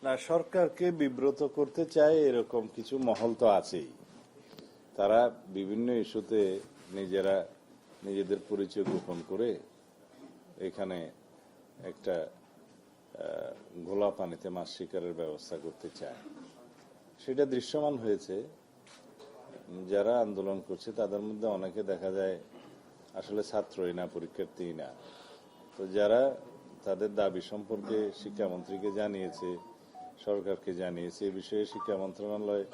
না, সরকারকে বিব্রত করতে চায় এরকম কিছু মহল তো আছেই। তারা বিভিন্ন ইস্যুতে নিজেদের পরিচয় গোপন করে এখানে একটা ঘোলা পানিতে মাছ শিকারের ব্যবস্থা করতে চায়। সেটা দৃশ্যমান হয়েছে। যারা আন্দোলন করছে তাদের মধ্যে অনেকে দেখা যায় আসলে ছাত্রই না, পরীক্ষার্থী না। তো যারা তাদের দাবি সম্পর্কে শিক্ষামন্ত্রীকে জানিয়েছে, সরকারকে জানিয়েছে, এ বিষয়ে শিক্ষা মন্ত্রণালয়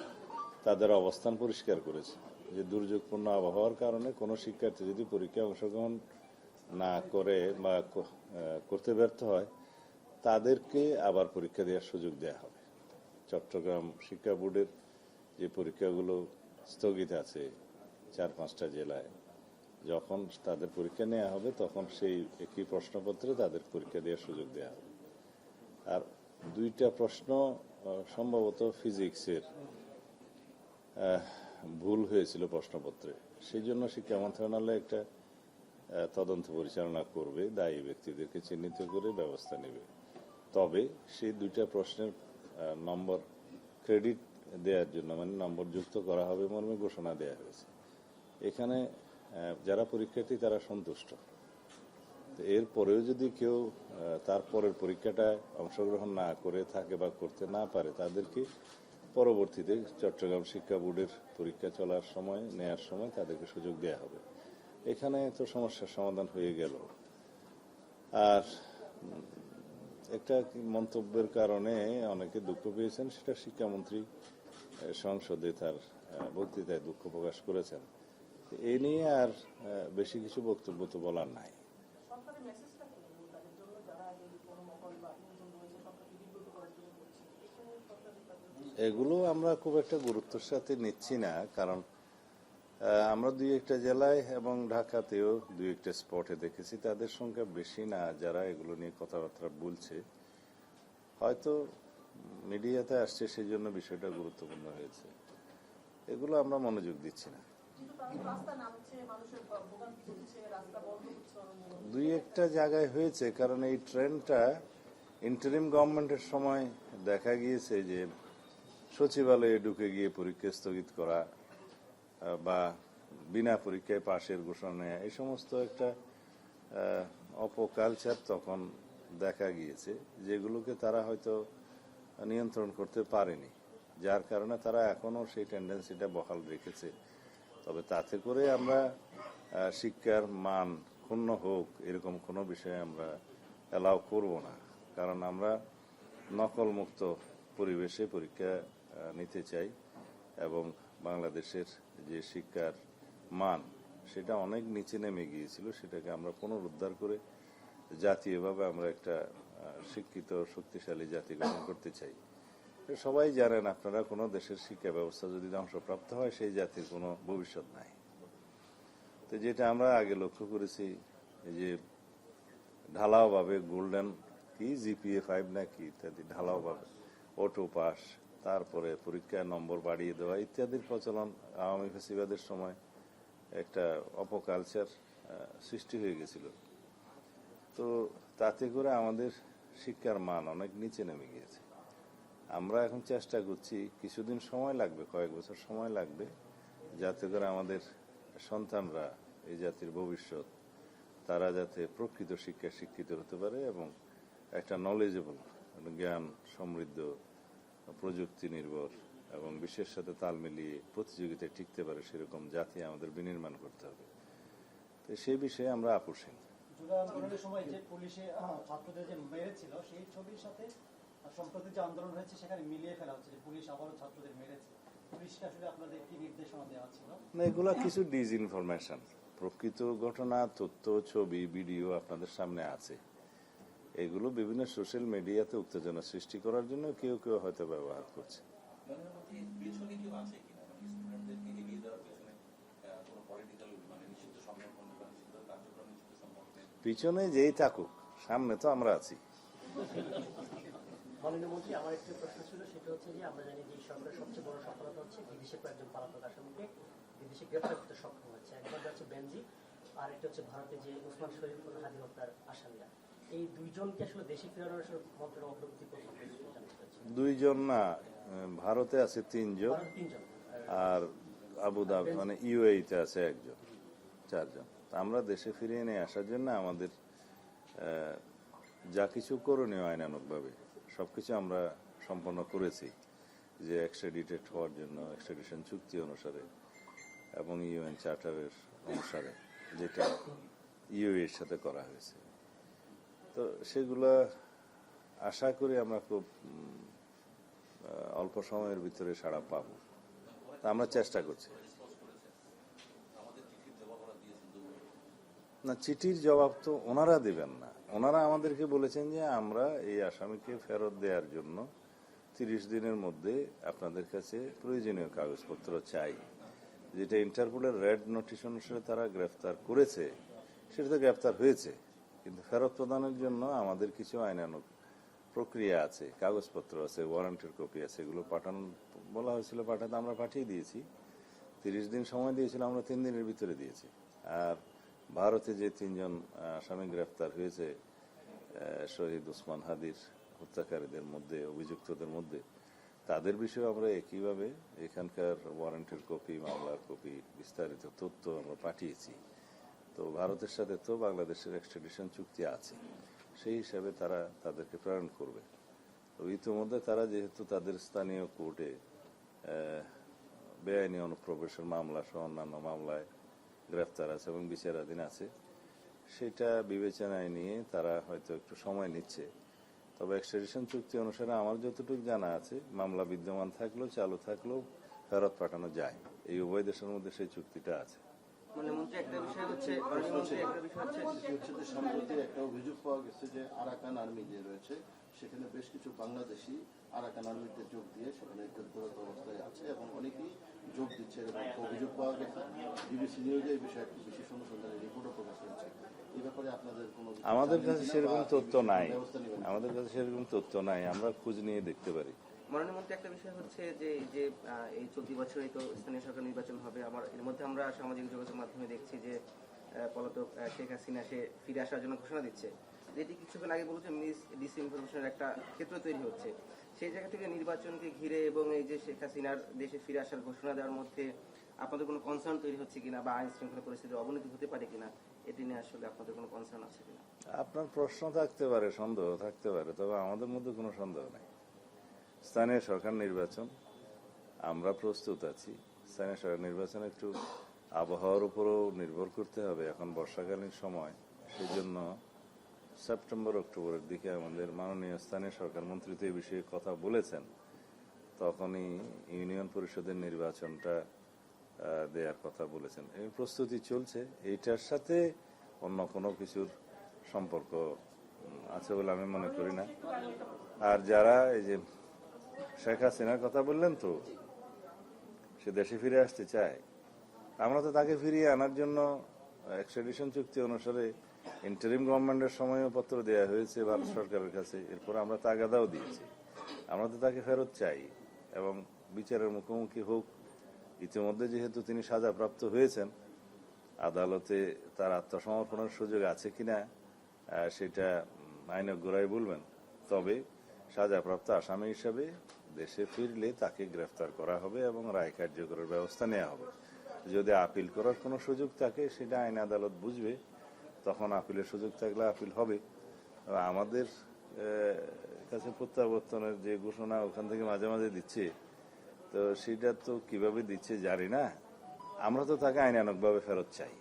তাদের অবস্থান পরিষ্কার করেছে যে দুর্যোগপূর্ণ আবহাওয়ার কারণে কোনো শিক্ষার্থী যদি পরীক্ষায় অংশগ্রহণ না করে বা করতে ব্যর্থ হয় তাদেরকে আবার পরীক্ষা দেওয়ার সুযোগ দেওয়া হবে। চট্টগ্রাম শিক্ষা বোর্ডের যে পরীক্ষাগুলো স্থগিত আছে 4-5টা জেলায়, যখন তাদের পরীক্ষা নেওয়া হবে তখন সেই একই প্রশ্নপত্রে তাদের পরীক্ষা দেওয়ার সুযোগ দেওয়া হবে। আর 2টা প্রশ্ন সম্ভবত ফিজিক্সের ভুল হয়েছিল প্রশ্নপত্রে, সেই জন্য শিক্ষা মন্ত্রণালয় একটা তদন্ত পরিচালনা করবে, দায়ী ব্যক্তিদেরকে চিহ্নিত করে ব্যবস্থা নেবে। তবে সেই 2টা প্রশ্নের নম্বর ক্রেডিট দেওয়ার জন্য, মানে নম্বর যুক্ত করা হবে মর্মে ঘোষণা দেওয়া হয়েছে। এখানে যারা পরীক্ষার্থী তারা সন্তুষ্ট। এরপরেও যদি কেউ তারপরের পরীক্ষাটায় অংশগ্রহণ না করে থাকে বা করতে না পারে তাদেরকে পরবর্তীতে চট্টগ্রাম শিক্ষা বোর্ডের পরীক্ষা চলার সময়, নেয়ার সময় তাদেরকে সুযোগ দেওয়া হবে। এখানে তো সমস্যার সমাধান হয়ে গেল। আর একটা মন্তব্যের কারণে অনেকে দুঃখ পেয়েছেন, সেটা শিক্ষামন্ত্রী সংসদে তার বক্তৃতায় দুঃখ প্রকাশ করেছেন। এ নিয়ে আর বেশি কিছু বক্তব্য তো বলার নাই। এগুলো আমরা খুব একটা গুরুত্বের সাথে নিচ্ছি না, কারণ আমরা 2-1টা জেলায় এবং ঢাকাতেও 2-1টা স্পটে দেখেছি তাদের সংখ্যা বেশি না যারা এগুলো নিয়ে কথাবার্তা বলছে। হয়তো মিডিয়াতে আসছে সেই জন্য বিষয়টা গুরুত্বপূর্ণ হয়েছে। এগুলো আমরা মনোযোগ দিচ্ছি না। 2-1টা জায়গায় হয়েছে, কারণ এই ট্রেন্ডটা ইন্টারিম গভর্নমেন্টের সময় দেখা গিয়েছে যে সচিবালয়ে ঢুকে গিয়ে পরীক্ষা স্থগিত করা বা বিনা পরীক্ষায় পাশের ঘোষণা নেওয়া, এই সমস্ত একটা অপকালচার তখন দেখা গিয়েছে, যেগুলোকে তারা হয়তো নিয়ন্ত্রণ করতে পারেনি, যার কারণে তারা এখনো সেই টেন্ডেন্সিটা বহাল রেখেছে। তবে তাতে করে আমরা শিক্ষার মান ক্ষুণ্ণ হোক এরকম কোনো বিষয়ে আমরা অ্যালাউ করব না, কারণ আমরা নকলমুক্ত পরিবেশে পরীক্ষা নিতে চাই এবং বাংলাদেশের যে শিক্ষার মান সেটা অনেক নিচে নেমে গিয়েছিল, সেটাকে আমরা পুনরুদ্ধার করে জাতীয়ভাবে আমরা একটা শিক্ষিত শক্তিশালী জাতি গঠন করতে চাই। সবাই জানেন, আপনারা কোনো দেশের শিক্ষা ব্যবস্থা যদি ধ্বংসপ্রাপ্ত হয় সেই জাতির কোনো ভবিষ্যৎ নাই। তো যেটা আমরা আগে লক্ষ্য করেছি যে ঢালাওভাবে গোল্ডেন কি জিপিএ 5 নাকি ইত্যাদি ঢালাওভাবে অটো পাস, তারপরে পরীক্ষার নম্বর বাড়িয়ে দেওয়া ইত্যাদির প্রচলন আওয়ামী ফ্যাসিবাদের সময় একটা অপকালচার সৃষ্টি হয়ে গেছিল। তো তাতে করে আমাদের শিক্ষার মান অনেক নিচে নেমে গিয়েছে। আমরা এখন চেষ্টা করছি, কিছুদিন সময় লাগবে, কয়েক বছর সময় লাগবে, যাতে করে আমাদের সন্তানরা এই জাতির ভবিষ্যৎ, তারা যাতে প্রকৃত শিক্ষায় শিক্ষিত হতে পারে এবং একটা নলেজেবল, জ্ঞান সমৃদ্ধ, প্রযুক্তি নির্ভর এবং বিশ্বের সাথে তাল মিলিয়ে প্রতিযোগিতায় টিকতে পারে সেরকম জাতি আমাদের বিনির্মাণ করতে হবে। তো সেই বিষয়ে আমরা আপোষহীন। সময় যে পুলিশে ছাত্রদের যে মেরেছিল সেই ছবির সাথে সম্প্রতি যে আন্দোলন হয়েছে সেখানে মিলিয়ে ফেলা হচ্ছে যে পুলিশ আবারও ছাত্রদের মেরেছে। পুলিশকে আসলে আপনাদের কি নির্দেশনা দেওয়া ছিল? না, এগুলা কিছু ডিসইনফরমেশন। প্রকৃত ঘটনা, তথ্য, ছবি, ভিডিও আপনাদের সামনে আছে। এগুলো বিভিন্ন সোশ্যাল মিডিয়াতে উত্তেজনা সৃষ্টি করার জন্য কেউ কেউ হয়তো ব্যবহার করছে। পিছনে যেই থাকুক, সামনে তো আমরা আছি। মাননীয় মন্ত্রী, আমার একটি প্রশ্ন ছিল, সেটা হচ্ছে যে আমরা জানি যে সরকারের সবচেয়ে বড় সফলতা হচ্ছে বিদেশে কয়েকজন পলাতক আসামিকে বিদেশে গ্রেপ্তার করতে সক্ষম হচ্ছে। একবার হচ্ছে বেনজি, আর একটা হচ্ছে ভারতে যে ওসমান শরীফুল হাদি হত্যার আসামিরা। এই দুইজনকে আসলে দেশে ফেরানোর মন্ত্রণালয় অগ্রগতি করছে। দুইজন না, ভারতে আছে 3 জন, তিনজন আর আবুধাবি মানে ইউএইতে আছে 1 জন, 4 জন। তা আমরা দেশে ফিরিয়ে নিয়ে আসার জন্য আমাদের যা কিছু করণীয় আইনানুগভাবে সবকিছু আমরা সম্পন্ন করেছি, যে এক্সট্রাডিটেড হওয়ার জন্য এক্সট্রাডিশন চুক্তি অনুসারে এবং ইউএন চার্টারের অনুসারে যেটা ইউএ এর সাথে করা হয়েছে। তো সেগুলা আশা করি আমরা খুব অল্প সময়ের ভিতরে সাড়া পাবো। তা আমরা চেষ্টা করছি। না, চিঠির জবাব তো ওনারা দিবেন না। ওনারা আমাদেরকে বলেছেন যে আমরা এই আসামিকে ফেরত দেওয়ার জন্য 30 দিনের মধ্যে আপনাদের কাছে প্রয়োজনীয় কাগজপত্র চাই। যেটা ইন্টারপোলের রেড নোটিশ অনুসারে তারা গ্রেফতার করেছে, সেটা তো গ্রেফতার হয়েছে, কিন্তু ফেরত প্রদানের জন্য আমাদের কিছু আইনানুগ প্রক্রিয়া আছে, কাগজপত্র আছে, ওয়ারেন্টের কপি আছে, এগুলো পাঠানো বলা হয়েছিল পাঠাতে, আমরা পাঠিয়ে দিয়েছি। 30 দিন সময় দিয়েছিল, আমরা 3 দিনের ভিতরে দিয়েছি। আর ভারতে যে 3 জন আসামি গ্রেফতার হয়েছে শহীদ ওসমান হাদির হত্যাকারীদের মধ্যে, অভিযুক্তদের মধ্যে, তাদের বিষয়ে আমরা একইভাবে এখানকার ওয়ারেন্টের কপি, মামলার কপি, বিস্তারিত তথ্য আমরা পাঠিয়েছি। তো ভারতের সাথে তো বাংলাদেশের এক্সট্রাডিশন চুক্তি আছে, সেই হিসাবে তারা তাদেরকে প্রেরণ করবে। তো ইতিমধ্যে তারা যেহেতু তাদের স্থানীয় কোর্টে বেআইনি অনুপ্রবেশের মামলা সহ অন্যান্য মামলায় গ্রেফতার আছে এবং বিচারাধীন আছে, সেটা বিবেচনায় নিয়ে তারা হয়তো একটু সময় নিচ্ছে। তবে এক্সট্রাডিশন চুক্তি অনুসারে আমার যতটুকু জানা আছে, মামলা বিদ্যমান থাকলেও চালু থাকলেও ফেরত পাঠানো যায়। এই উভয় দেশের মধ্যে সেই চুক্তিটা আছে। সম্প্রতি একটা অভিযোগ পাওয়া গেছে যে আরাকান আর্মি যে রয়েছে সেখানে বেশ কিছু বাংলাদেশি আরাকান আর্মিতে যোগ দিয়ে সেখানে যুদ্ধরত অবস্থায় আছে এবং অনেকেই যোগ দিচ্ছে, এরকম একটা অভিযোগ পাওয়া গেছে। বিবিসি নিউজে এই বিষয়ে একটি বিশেষ অনুসন্ধানের রিপোর্টও প্রকাশ হয়েছে। এই ব্যাপারে আপনাদের কোনো আমাদের কাছে সেরকম তথ্য নাই, আমাদের কাছে সেরকম তথ্য নাই, আমরা খোঁজ নিয়ে দেখতে পারি। মাননীয় মন্ত্রী, একটা বিষয় হচ্ছে যে এই চলতি বছরই তো স্থানীয় সরকার নির্বাচন হবে। এর মধ্যে আমরা সামাজিক যোগাযোগ মাধ্যমে দেখছি যে পলাতক শেখ হাসিনা সে ফিরে আসার জন্য ঘোষণা দিচ্ছে, যেটি কিছুক্ষণ আগে বলেছে মিস ডিসইনফরমেশনের একটা ক্ষেত্র তৈরি হচ্ছে। সেই জায়গা থেকে নির্বাচনকে ঘিরে এবং এই যে শেখ হাসিনার দেশে ফিরে আসার ঘোষণা দেওয়ার মধ্যে আপনাদের কোনো কনসার্ন তৈরি হচ্ছে কিনা, বা আইন শৃঙ্খলা পরিস্থিতির অবনতি হতে পারে কিনা, এটি নিয়ে আসলে আপনাদের কোনো কনসার্ন আছে কিনা? আপনার প্রশ্ন থাকতে পারে, সন্দেহ থাকতে পারে, তবে আমাদের মধ্যে কোনো সন্দেহ নেই। স্থানীয় সরকার নির্বাচন, আমরা প্রস্তুত আছি। স্থানীয় সরকার নির্বাচন একটু আবহাওয়ার উপরও নির্ভর করতে হবে, এখন বর্ষাকালীন সময়, সেই জন্য সেপ্টেম্বর অক্টোবরের দিকে আমাদের মাননীয় স্থানীয় সরকার মন্ত্রী তো এই বিষয়ে কথা বলেছেন, তখনই ইউনিয়ন পরিষদের নির্বাচনটা দেওয়ার কথা বলেছেন। এই প্রস্তুতি চলছে, এইটার সাথে অন্য কোনো কিছুর সম্পর্ক আছে বলে আমি মনে করি না। আর যারা এই যে শেখ হাসিনার কথা বললেন, তো সে দেশে ফিরে আসতে চায়, আমরা তো তাকে ফিরিয়ে আনার জন্য এক্সট্রাডিশন চুক্তি অনুসারে ইন্টারিম গভর্নমেন্টের সময়ও পত্র দেওয়া হয়েছে ভারত সরকারের কাছে, এরপর আমরা তাগাদাও দিয়েছি। আমরা তো তাকে ফেরত চাই এবং বিচারের মুখোমুখি হোক। ইতিমধ্যে যেহেতু তিনি সাজাপ্রাপ্ত হয়েছেন, আদালতে তার আত্মসমর্পণের সুযোগ আছে কিনা সেটা আইনজ্ঞরাই বলবেন। তবে সাজাপ্রাপ্ত আসামি হিসাবে দেশে ফিরলে তাকে গ্রেফতার করা হবে এবং রায় কার্যকরের ব্যবস্থা নেওয়া হবে। যদি আপিল করার কোনো সুযোগ থাকে, সেটা আইন আদালত বুঝবে, তখন আপিলের সুযোগ থাকলে আপিল হবে। আমাদের কাছে প্রত্যাবর্তনের যে ঘোষণা ওখান থেকে মাঝে মাঝে দিচ্ছে, তো সেটা তো কিভাবে দিচ্ছে জানি না। আমরা তো তাকে আইনানুগভাবে ফেরত চাই।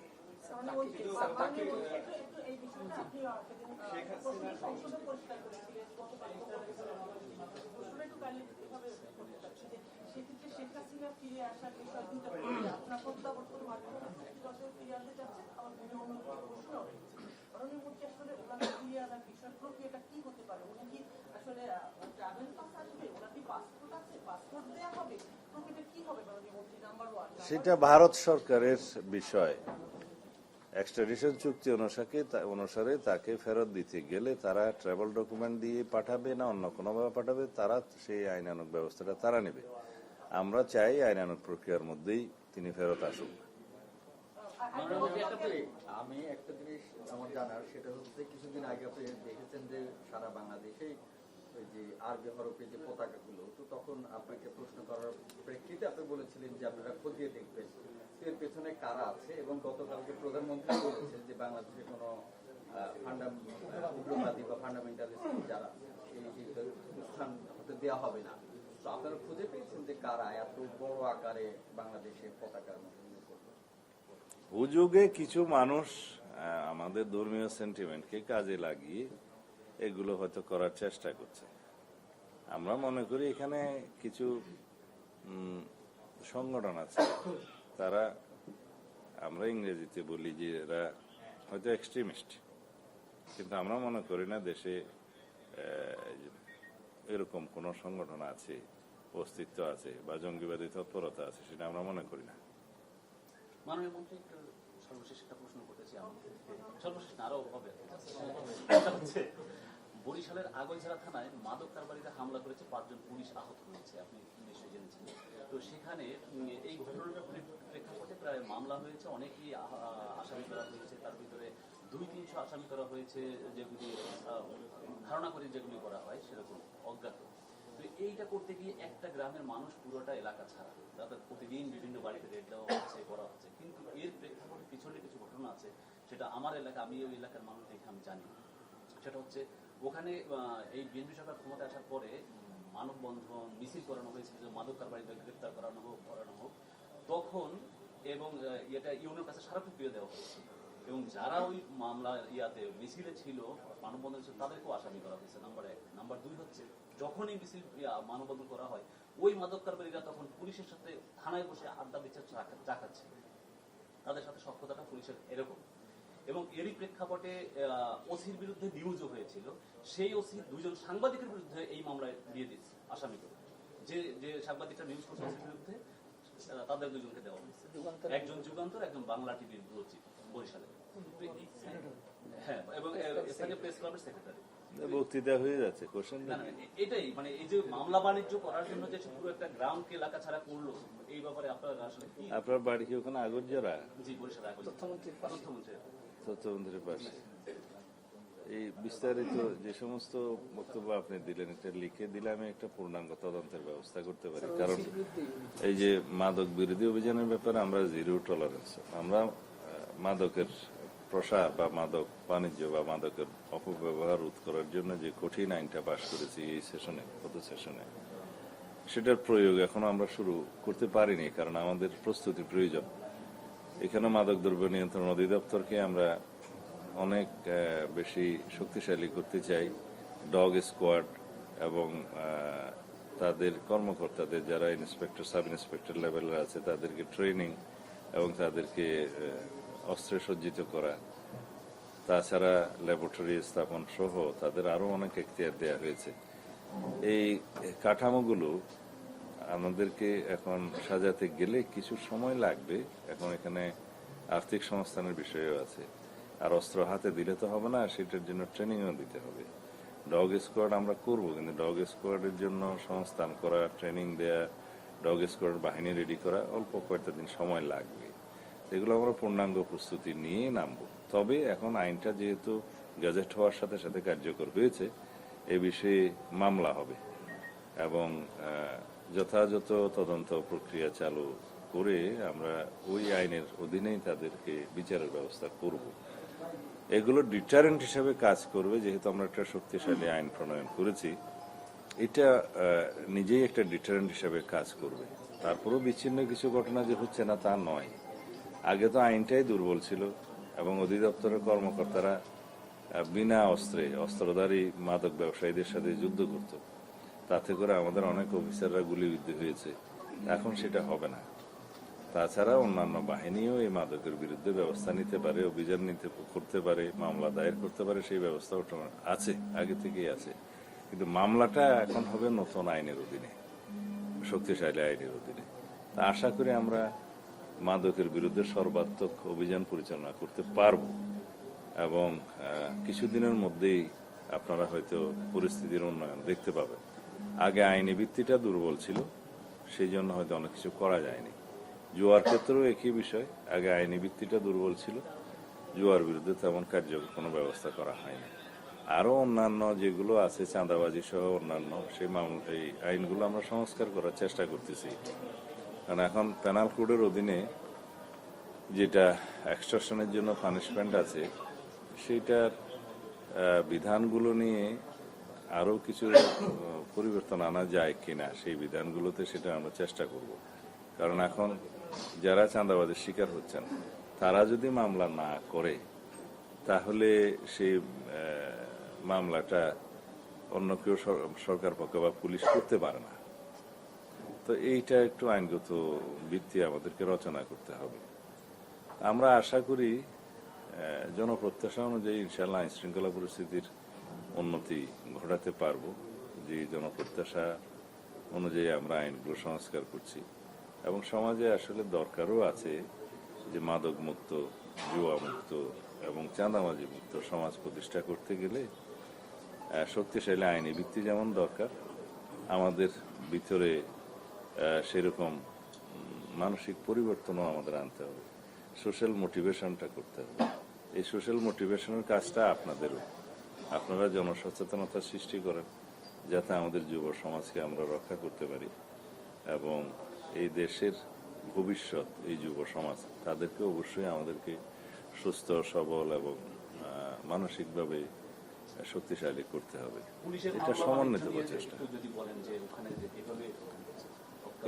সেটা ভারত সরকারের বিষয়। এক্সট্রাডিশন চুক্তি অনুসারে তাকে ফেরত দিতে গেলে তারা ট্রাভেল ডকুমেন্ট দিয়ে পাঠাবে না অন্য কোনোভাবে পাঠাবে, তারা সেই আইনানুগ ব্যবস্থাটা তারা নেবে। আমরা চাই আইনানুগ প্রক্রিয়ার মধ্যেই তিনি ফেরত আসুক। আমি একটা জিনিস আমার জানার, সেটা হচ্ছে কিছুদিন আগে আপনি দেখেছেন যে সারা বাংলাদেশে ওই যে আরবি হরফে যে পতাকাগুলো, তো তখন আপনাকে প্রশ্ন করার প্রেক্ষিতে আপনি বলেছিলেন যে আপনারা খতিয়ে দেখবেন এর পেছনে কারা আছে, এবং গতকালকে প্রধানমন্ত্রী বলেছেন যে বাংলাদেশে কোনো উগ্রবাদী বা ফান্ডামেন্টালিস্ট যারা এই স্থান হতে দেওয়া হবে না। তো আপনারা খুঁজে পেয়েছেন যে কারা এত বড় আকারে বাংলাদেশে পতাকার মধ্যে করবে? হুজুগে কিছু মানুষ আমাদের ধর্মীয় সেন্টিমেন্টকে কাজে লাগিয়ে এগুলো হয়তো করার চেষ্টা করছে। আমরা মনে করি এখানে কিছু সংগঠন আছে, তারা, আমরা ইংরেজিতে বলি যে এরা হয়তো এক্সট্রিমিস্ট, কিন্তু আমরা মনে করি না দেশে এরকম কোন সংগঠন আছে, অস্তিত্ব আছে বা জঙ্গিবাদী তৎপরতা আছে, সেটা আমরা মনে করি না। মাননীয় মন্ত্রী, একটু সর্বশেষ একটা প্রশ্ন করতেছি, সর্বশেষ না আরো হবে। এটা হচ্ছে বরিশালের আগৈঝাড়া থানায় মাদক কারবারিরা হামলা করেছে, 5 জন পুলিশ আহত হয়েছে, আপনি নিশ্চয়ই জেনেছেন। তো সেখানে এই ঘটনার প্রেক্ষাপটে প্রায় মামলা হয়েছে, অনেকেই আসামি করা হয়েছে, তার ভিতরে 200-300 আসামি করা হয়েছে যেগুলি ধারণা করে যেগুলি করা হয় সেরকম অজ্ঞাত। তো এইটা করতে গিয়ে একটা গ্রামের মানুষ পুরোটা এলাকা ছাড়া, তাদের প্রতিদিন বিভিন্ন বাড়িতে রেড দেওয়া হচ্ছে, করা হচ্ছে, কিন্তু এর প্রেক্ষাপটে পিছনে কিছু ঘটনা আছে, সেটা আমার এলাকা, আমি ওই এলাকার মানুষ দেখে আমি জানি। সেটা হচ্ছে ওখানে এই বিএনপি সরকার ক্ষমতা আসার পরে মানববন্ধন মিছিল করানো হয়েছিল, যে মাদক কারবারিদের গ্রেফতার করানো হোক তখন, এবং এটা ইউনিয়নের কাছে স্মারকলিপি দেওয়া হয়েছে, এবং যারা ওই মামলা মিছিলে ছিল, মানববন্ধন ছিল, তাদেরকেও আসামি করা হয়েছে। নাম্বার 1। নাম্বার 2 হচ্ছে যখন এই মিছিল মানববন্ধন করা হয়, ওই মাদক কারবারিরা তখন পুলিশের সাথে থানায় বসে আড্ডা দিচ্ছে, চা খাচ্ছে, তাদের সাথে সক্ষতাটা পুলিশের এরকম। এবং এরই প্রেক্ষাপটে ওসির বিরুদ্ধে নিউজও হয়েছিল, সেই ওসি 2 জন সাংবাদিকের বিরুদ্ধে এই মামলায় দিয়ে দিচ্ছে আসামি করে, যে সাংবাদিকটা নিউজ করছে ওসির বিরুদ্ধে, তাদের 2 জনকে দেওয়া হয়েছে, একজন যুগান্তর, একজন বাংলা টিভির বরিশালে, হ্যাঁ, এবং স্থানীয় প্রেস ক্লাবের সেক্রেটারি। বক্তৃতা হয়ে যাচ্ছে, কোশ্চেন এটাই মানে এই যে মামলা বাণিজ্য করার জন্য যে পুরো একটা গ্রামকে এলাকা ছাড়া করলো, এই ব্যাপারে আপনার আসলে কি? আপনার বাড়ি কি ওখানে আগরজোড়া? জি, বরিশাল তথ্যমন্ত্রীর পাশে। এই বিস্তারিত যে সমস্ত বক্তব্য আপনি দিলেন, এটা লিখে দিলে আমি একটা পূর্ণাঙ্গ তদন্তের ব্যবস্থা করতে পারি। কারণ এই যে মাদক বিরোধী অভিযানের ব্যাপারে আমরা জিরো টলারেন্স, আমরা মাদকের প্রসার বা মাদক বাণিজ্য বা মাদকের অপব্যবহার রোধ করার জন্য যে কঠিন আইনটা পাশ করেছি এই সেশনে, গত সেশনে, সেটার প্রয়োগ এখনো আমরা শুরু করতে পারিনি, কারণ আমাদের প্রস্তুতি প্রয়োজন। এখানে মাদক দ্রব্য নিয়ন্ত্রণ অধিদপ্তরকে আমরা অনেক বেশি শক্তিশালী করতে চাই। ডগ স্কোয়াড এবং তাদের কর্মকর্তাদের, যারা ইন্সপেক্টর, সাব ইন্সপেক্টর লেভেলের আছে, তাদেরকে ট্রেনিং এবং তাদেরকে অস্ত্রে সজ্জিত করা, তাছাড়া ল্যাবরেটরি স্থাপন সহ তাদের আরো অনেক এখতিয়ার দেওয়া হয়েছে। এই কাঠামোগুলো আমাদেরকে এখন সাজাতে গেলে কিছু সময় লাগবে। এখন এখানে আর্থিক সংস্থানের বিষয়ও আছে, আর অস্ত্র হাতে দিলে তো হবে না, সেটার জন্য ট্রেনিংও দিতে হবে। ডগ স্কোয়াড আমরা করব, কিন্তু ডগ স্কোয়াডের জন্য সংস্থান করা, ট্রেনিং দেয়া, ডগ স্কোয়াড বাহিনী রেডি করা অল্প কয়েকটা দিন সময় লাগবে। এগুলো আমরা পূর্ণাঙ্গ প্রস্তুতি নিয়ে নামবো। তবে এখন আইনটা যেহেতু গেজেট হওয়ার সাথে সাথে কার্যকর হয়েছে, এ বিষয়ে মামলা হবে এবং যথাযথ তদন্ত প্রক্রিয়া চালু করে আমরা ওই আইনের অধীনেই তাদেরকে বিচারের ব্যবস্থা করব। এগুলো ডিটারেন্ট হিসাবে কাজ করবে, যেহেতু আমরা একটা শক্তিশালী আইন প্রণয়ন করেছি, এটা নিজেই একটা ডিটারেন্ট হিসাবে কাজ করবে। তারপরেও বিচ্ছিন্ন কিছু ঘটনা যে হচ্ছে না তা নয়। আগে তো আইনটাই দুর্বল ছিল এবং অধিদপ্তরের কর্মকর্তারা বিনা অস্ত্রে অস্ত্রধারী মাদক ব্যবসায়ীদের সাথে যুদ্ধ করত, তাতে করে আমাদের অনেক অফিসাররা গুলিবিদ্ধ হয়েছে। এখন সেটা হবে না। তাছাড়া অন্যান্য বাহিনীও এই মাদকের বিরুদ্ধে ব্যবস্থা নিতে পারে, অভিযান করতে পারে, মামলা দায়ের করতে পারে, সেই ব্যবস্থা আছে, আগে থেকেই আছে। কিন্তু মামলাটা এখন হবে নতুন আইনের অধীনে, শক্তিশালী আইনের অধীনে। তা আশা করি আমরা মাদকের বিরুদ্ধে সর্বাত্মক অভিযান পরিচালনা করতে পারব এবং কিছুদিনের মধ্যেই আপনারা হয়তো পরিস্থিতির উন্নয়ন দেখতে পাবেন। আগে আইনি ভিত্তিটা দুর্বল ছিল, সেই জন্য হয়তো অনেক কিছু করা যায়নি। জুয়ার ক্ষেত্রেও একই বিষয়, আগে আইনি ভিত্তিটা দুর্বল ছিল, জুয়ার বিরুদ্ধে তেমন কার্যকর কোনো ব্যবস্থা করা হয়নি। আরো অন্যান্য যেগুলো আছে চাঁদাবাজি সহ অন্যান্য এই আইনগুলো আমরা সংস্কার করার চেষ্টা করতেছি। কারণ এখন পেনাল কোডের অধীনে যেটা এক্সটর্শনের জন্য পানিশমেন্ট আছে সেইটার বিধানগুলো নিয়ে আরো কিছু পরিবর্তন আনা যায় কিনা সেই বিধানগুলোতে সেটা আমরা চেষ্টা করব। কারণ এখন যারা চাঁদাবাজির শিকার হচ্ছেন তারা যদি মামলা না করে তাহলে সেই মামলাটা অন্য কেউ সরকার পক্ষ বা পুলিশ করতে পারে না। তো এইটা একটু আইনগত ভিত্তি আমাদেরকে রচনা করতে হবে। আমরা আশা করি জনপ্রত্যাশা অনুযায়ী ইনশাআল্লাহ আইন শৃঙ্খলা পরিস্থিতির উন্নতি ঘটাতে পারবো। যে জনপ্রত্যাশা অনুযায়ী আমরা আইনগুলো সংস্কার করছি এবং সমাজে আসলে দরকারও আছে যে মাদক মুক্ত, জুয়া মুক্ত এবং চাঁদাবাজি মুক্ত সমাজ প্রতিষ্ঠা করতে গেলে শক্তিশালী আইনি ভিত্তি যেমন দরকার, আমাদের ভিতরে সেরকম মানসিক পরিবর্তনও আমাদের আনতে হবে, সোশ্যাল মোটিভেশনটা করতে হবে। এই সোশ্যাল মোটিভেশনের কাজটা আপনাদেরও, আপনারা জনসচেতনতা সৃষ্টি করেন যাতে আমাদের যুব সমাজকে আমরা রক্ষা করতে পারি এবং এই দেশের ভবিষ্যৎ এই যুব সমাজ তাদেরকে অবশ্যই আমাদেরকে সুস্থ সবল এবং মানসিকভাবে শক্তিশালী করতে হবে। এটা সমন্বিত প্রচেষ্টা।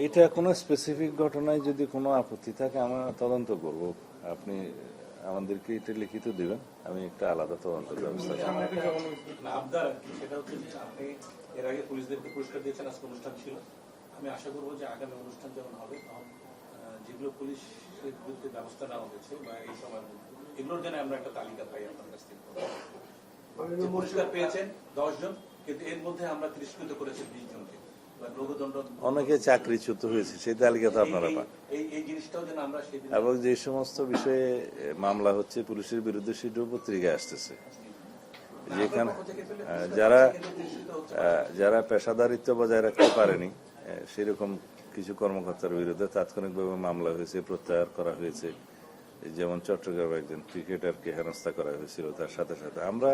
এটা কোনো স্পেসিফিক ঘটনায় যদি কোনো আপত্তি থাকে আমরা তদন্ত করব। আপনি আমাদেরকে এটা লিখিত দিবেন, আমি একটা আলাদা তদন্তের ব্যবস্থা করব। আবদার সেটা হচ্ছে যে আপনি এর আগে পুলিশদেরকে পুরস্কার দিয়েছেন, আজকে অনুষ্ঠান ছিল। আমি আশা করবো যে আগামী অনুষ্ঠান যখন হবে তখন যেগুলো পুলিশের বিরুদ্ধে ব্যবস্থা নেওয়া হয়েছে বা এই সময়ের মধ্যে এগুলোর জন্য আমরা একটা তালিকা পাই আপনার কাছ থেকে। পুরস্কার পেয়েছেন 10 জন, কিন্তু এর মধ্যে আমরা তিরস্কৃত করেছি 20 জনকে। অনেকে চাকরিচ্যুত হয়েছে, সেই তালিকা তো আপনারা পান। এই জিনিসটাও যেন আমরা এবং যে সমস্ত বিষয়ে মামলা হচ্ছে পুলিশের বিরুদ্ধে সেটাও পত্রিকায় আসতেছে, যেখানে যারা পেশাদারিত্ব বজায় রাখতে পারেনি সেরকম কিছু কর্মকর্তার বিরুদ্ধে তাৎক্ষণিকভাবে মামলা হয়েছে, প্রত্যাহার করা হয়েছে। যেমন চট্টগ্রামে একজন ক্রিকেটারকে হেনস্থা করা হয়েছিল, তার সাথে সাথে আমরা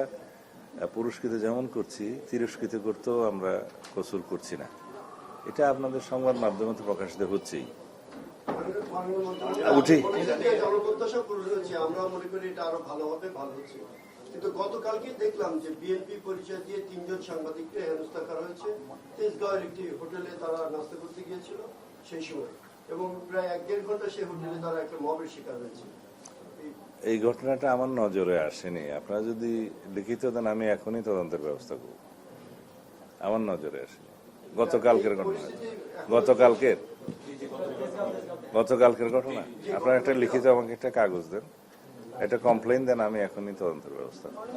পুরস্কৃত যেমন করছি তিরস্কৃত করতেও আমরা কসুর করছি না। এটা আপনাদের সংবাদ মাধ্যমে তো প্রকাশিত হচ্ছেই। উঠি জনপ্রত্যাশা পূরণ হচ্ছে, আমরা মনে করি এটা আরো ভালো হবে, ভালো হচ্ছে। কিন্তু গতকালকে দেখলাম যে বিএনপি পরিচয় দিয়ে 3 জন সাংবাদিককে হেনস্থা করা হয়েছে। তেজগাঁওয়ের একটি হোটেলে তারা নাস্তা করতে গিয়েছিল সেই সময়, এবং প্রায় 1-1.5 ঘন্টা সেই হোটেলে তারা একটা মবের শিকার হয়েছে। এই ঘটনাটা আমার নজরে আসেনি, আপনারা যদি লিখিত দেন আমি এখনই তদন্তের ব্যবস্থা করব। আমার নজরে আসেনি। গতকালকের ঘটনা, গতকালকের ঘটনা। আপনারা একটা লিখিত আমাকে একটা কাগজ দেন, একটা কমপ্লেইন দেন, আমি এখনই তদন্তের ব্যবস্থা করব।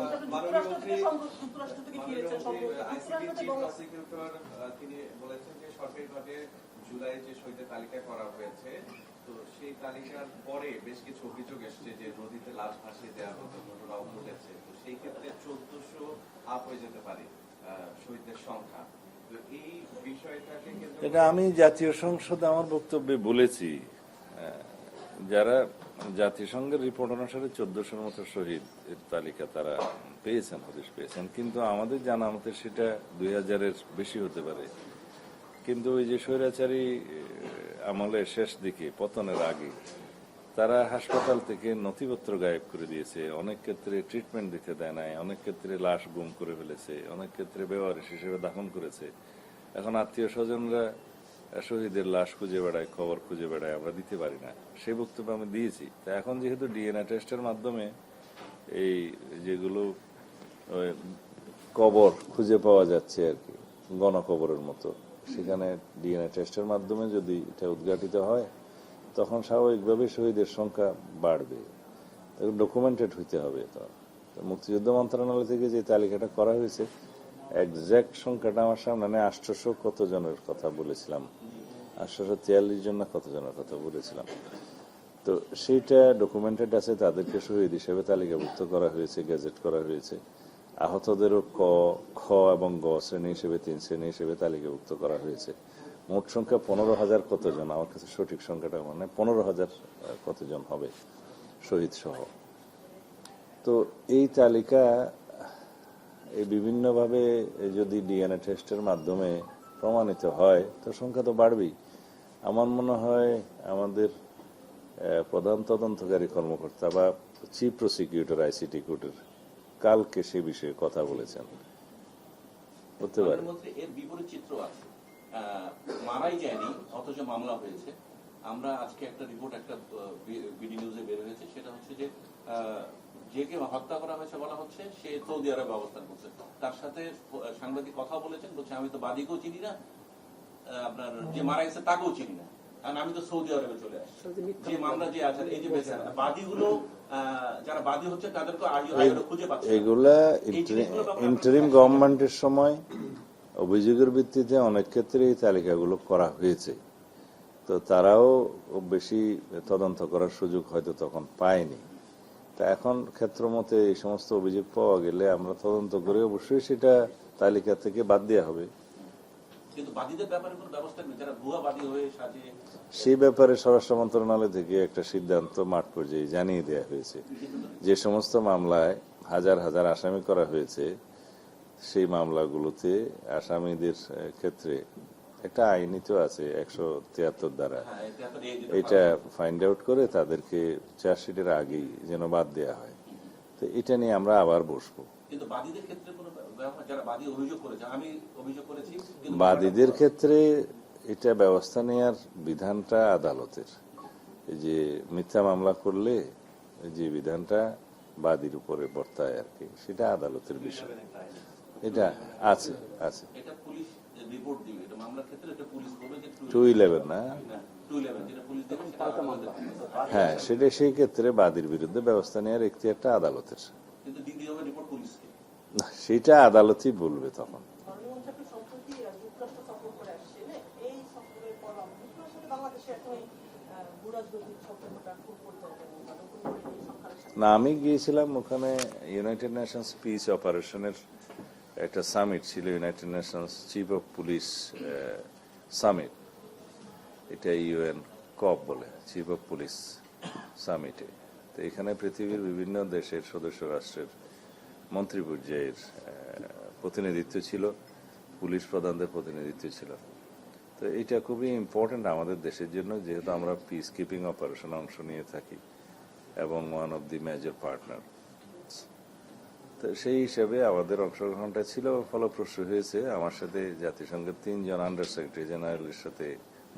তিনি বলেছেন যে সরকারিভাবে জুলাই যে শহীদের তালিকা করা হয়েছে, তো সেই তালিকার পরে বেশ কিছু অভিযোগ এসছে যে নদীতে লাশ ভাসিয়ে দেওয়ার মতো ঘটনাও ঘটেছে। তো সেই ক্ষেত্রে 1400 আপ হয়ে যেতে পারে শহীদদের সংখ্যা। তো এই বিষয়টাকে এটা আমি জাতীয় সংসদে আমার বক্তব্যে বলেছি, যারা জাতিসংঘের রিপোর্ট অনুসারে 1400-র মতো শহীদ এর তালিকা তারা পেয়েছেন, হদিশ পেয়েছেন, কিন্তু আমাদের জানা মতে সেটা 2000-এর বেশি হতে পারে। কিন্তু ওই যে স্বৈরাচারী আমলের শেষ দিকে পতনের আগে তারা হাসপাতাল থেকে নথিপত্র গায়েব করে দিয়েছে, অনেক ক্ষেত্রে ট্রিটমেন্ট দিতে দেয় নাই, অনেক ক্ষেত্রে লাশ গুম করে ফেলেছে, অনেক ক্ষেত্রে বেওয়ারিশ হিসেবে দাফন করেছে। এখন আত্মীয় স্বজনরা শহীদের লাশ খুঁজে বেড়ায়, খবর খুঁজে বেড়ায়, আমরা দিতে পারি না। সেই বক্তব্য আমি দিয়েছি। তা এখন যেহেতু ডিএনএ টেস্টের মাধ্যমে এই যেগুলো কবর খুঁজে পাওয়া যাচ্ছে আর কি, গণকবরের মতো, সেখানে ডিএনএ টেস্টের মাধ্যমে যদি এটা উদ্ঘাটিত হয় তখন স্বাভাবিকভাবে শহীদের সংখ্যা বাড়বে। ডকুমেন্টেড হইতে হবে। তো মুক্তিযুদ্ধ মন্ত্রণালয় থেকে যে তালিকাটা করা হয়েছে একজ্যাক্ট সংখ্যাটা আমার সামনে নেই, 800 কত জনের কথা বলেছিলাম, 843 জন না কত জনের কথা বলেছিলাম। তো সেইটা ডকুমেন্টেড আছে, তাদেরকে শহীদ হিসেবে তালিকাভুক্ত করা হয়েছে, গেজেট করা হয়েছে। আহতদেরও ক, খ এবং গ শ্রেণী হিসেবে 3 শ্রেণী হিসেবে তালিকাভুক্ত করা হয়েছে। মোট সংখ্যা 15,000 কতজন, আমার কাছে সঠিক সংখ্যাটা মনে হয় 15,000 কতজন হবে শহীদ সহ। তো এই তালিকা এই বিভিন্নভাবে যদি ডিএনএ টেস্টের মাধ্যমে প্রমাণিত হয় তো সংখ্যা তো বাড়বেই। আমার মনে হয় আমাদের প্রধান তদন্তকারী কর্মকর্তা বা চিফ প্রসিকিউটর আইসিটি কোর্টের কালকে সে বিষয়ে কথা বলেছেন, হতে পারে। প্রধানমন্ত্রী এর বিপরীত চিত্র আছে, মারাই যায়নি অথচ মামলা হয়েছে। আমরা আজকে একটা রিপোর্ট একটা বিডি নিউজে বের হয়েছে, সেটা হচ্ছে যে যে হত্যা করা হয়েছে বলা হচ্ছে সে সৌদি আরবে অবস্থান করছে। তার সাথে সাংবাদিক কথা বলেছেন, বলছে আমি তো বাদীকেও চিনি না, আপনার যে মারা গেছে তাকেও চিনি না, কারণ আমি তো সৌদি আরবে চলে আসছি। যে মামলা যে আছে এই যে বাদীগুলো যারা বাদী হচ্ছে তাদেরকে খুঁজে পাচ্ছে। এগুলা ইন্টারিম গভর্নমেন্টের সময় অভিযোগের ভিত্তিতে অনেক ক্ষেত্রে এই তালিকাগুলো করা হয়েছে, তো তারাও বেশি তদন্ত করার সুযোগ হয়তো তখন পায়নি। তা এখন ক্ষেত্র মতে এই সমস্ত অভিযোগ পাওয়া গেলে আমরা তদন্ত করে অবশ্যই সেটা তালিকা থেকে বাদ দেওয়া হবে। কিন্তু বাদীদের ব্যাপারে কোনো ব্যবস্থা নেই, যারা ভুয়া বাদী হয়ে সাজে। সেই ব্যাপারে স্বরাষ্ট্র মন্ত্রণালয় থেকে একটা সিদ্ধান্ত মাঠ পর্যায়ে জানিয়ে দেওয়া হয়েছে। যে সমস্ত মামলায় হাজার হাজার আসামি করা হয়েছে সেই মামলাগুলোতে আসামিদের ক্ষেত্রে একটা আইনি তো আছে 173 দ্বারা, এটা ফাইন্ড আউট করে তাদেরকে চার্জশিটের আগেই যেন বাদ দেওয়া হয়। তো এটা নিয়ে আমরা আবার বসবো। কিন্তু বাদীদের ক্ষেত্রে কোনো যারা বাদী অভিযোগ করেছে, আমি অভিযোগ করেছি, বাদীদের ক্ষেত্রে এটা ব্যবস্থা নেওয়ার বিধানটা আদালতের। এই যে মিথ্যা মামলা করলে যে বিধানটা বাদীর উপরে বর্তায় আর কি, সেটা আদালতের বিষয়। এটা আছে আছে এটা পুলিশ রিপোর্ট দিবে, এটা মামলার ক্ষেত্রে এটা পুলিশ বলবে যে 211 না 211 যেটা পুলিশ দেবে হ্যাঁ, সেটা সেই ক্ষেত্রে বাদীর বিরুদ্ধে ব্যবস্থা নেওয়ার এখতিয়ারটা আদালতের। কিন্তু দিতে হবে রিপোর্ট পুলিশকে, না সেটা আদালতই বলবে তখন। না আমি গিয়েছিলাম ওখানে, ইউনাইটেড নেশনস পিস অপারেশনের একটা সামিট ছিল, United Nations chief of police summit, এটা ইউএন কপ বলে, চিফ অফ পুলিশ সামিটে। তো এখানে পৃথিবীর বিভিন্ন দেশের সদস্য রাষ্ট্রের মন্ত্রী পর্যায়ের প্রতিনিধিত্ব ছিল, পুলিশ প্রধানদের প্রতিনিধিত্ব ছিল। তো এটা খুবই ইম্পর্টেন্ট আমাদের দেশের জন্য, যেহেতু আমরা পিস কিপিং অপারেশনে অংশ নিয়ে থাকি এবং one of the major partner. তো সেই হিসাবে আমাদের অংশগ্রহণটা ছিল ফলপ্রসূ হয়েছে। আমার সাথে জাতিসংঘের 3 জন আন্ডার সেক্রেটারি জেনারেলের সাথে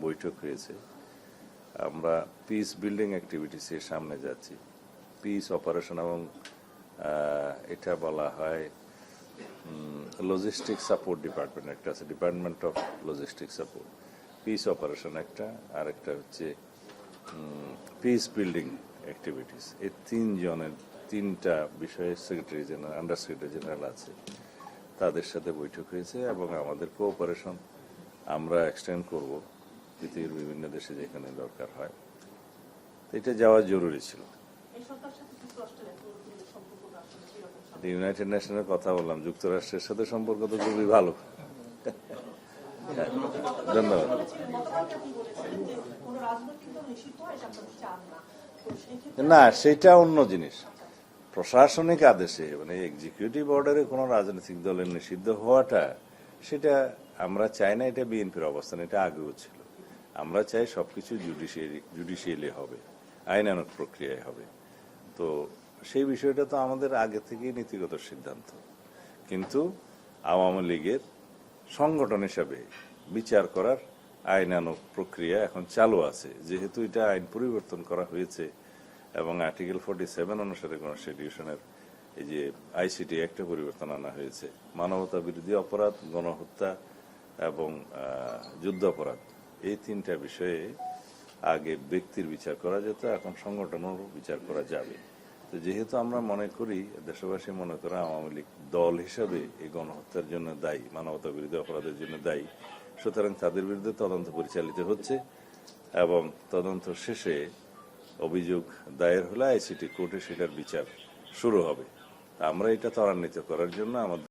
বৈঠক হয়েছে। আমরা পিস বিল্ডিং অ্যাক্টিভিটিসের সামনে যাচ্ছি। পিস অপারেশন এবং এটা বলা হয় লজিস্টিক সাপোর্ট ডিপার্টমেন্ট একটা আছে, department of logistic support. Piece operation একটা, আর একটা হচ্ছে পিস বিল্ডিং অ্যাক্টিভিটিস। এই 3 জনের 3টা বিষয়ে secretary general, under secretary general আছে, তাদের সাথে বৈঠক হয়েছে এবং আমাদের কোঅপারেশন আমরা এক্সটেন্ড করব পৃথিবীর বিভিন্ন দেশে যেখানে দরকার হয়। এটা যাওয়া জরুরি ছিল। ইউনাইটেড নেশনের কথা বললাম, যুক্তরাষ্ট্রের সাথে সম্পর্ক তো খুবই ভালো। ধন্যবাদ। না সেটা অন্য জিনিস। প্রশাসনিক আদেশে মানে এক্সিকিউটিভ অর্ডারে কোনো রাজনৈতিক দলের নিষিদ্ধ হওয়াটা, সেটা আমরা চাই না। এটা বিএনপির অবস্থান, এটা আগেও ছিল। আমরা চাই সবকিছু জুডিশিয়ালি হবে, আইনানুগ প্রক্রিয়ায় হবে। তো সেই বিষয়টা তো আমাদের আগে থেকেই নীতিগত সিদ্ধান্ত। কিন্তু আওয়ামী লীগের সংগঠন হিসাবে বিচার করার আইনানুগ প্রক্রিয়া এখন চালু আছে, যেহেতু এটা আইন পরিবর্তন করা হয়েছে এবং আর্টিকেল 47 অনুসারে কনস্টিটিউশনের এই যে আইসিটি একটা পরিবর্তন আনা হয়েছে। মানবতা বিরোধী অপরাধ, গণহত্যা এবং যুদ্ধ অপরাধ, এই 3টা বিষয়ে আগে ব্যক্তির বিচার করা যেত, এখন সংগঠনের বিচার করা যাবে। তো যেহেতু আমরা মনে করি, দেশবাসী মনে করে আওয়ামী লীগ দল হিসাবে এই গণহত্যার জন্য দায়ী, মানবতা বিরোধী অপরাধের জন্য দায়ী, সুতরাং তাদের বিরুদ্ধে তদন্ত পরিচালিত হচ্ছে এবং তদন্ত শেষে অভিযোগ দায়ের হলে আইসিটি কোর্টে সেটার বিচার শুরু হবে। আমরা এটা ত্বরান্বিত করার জন্য আমাদের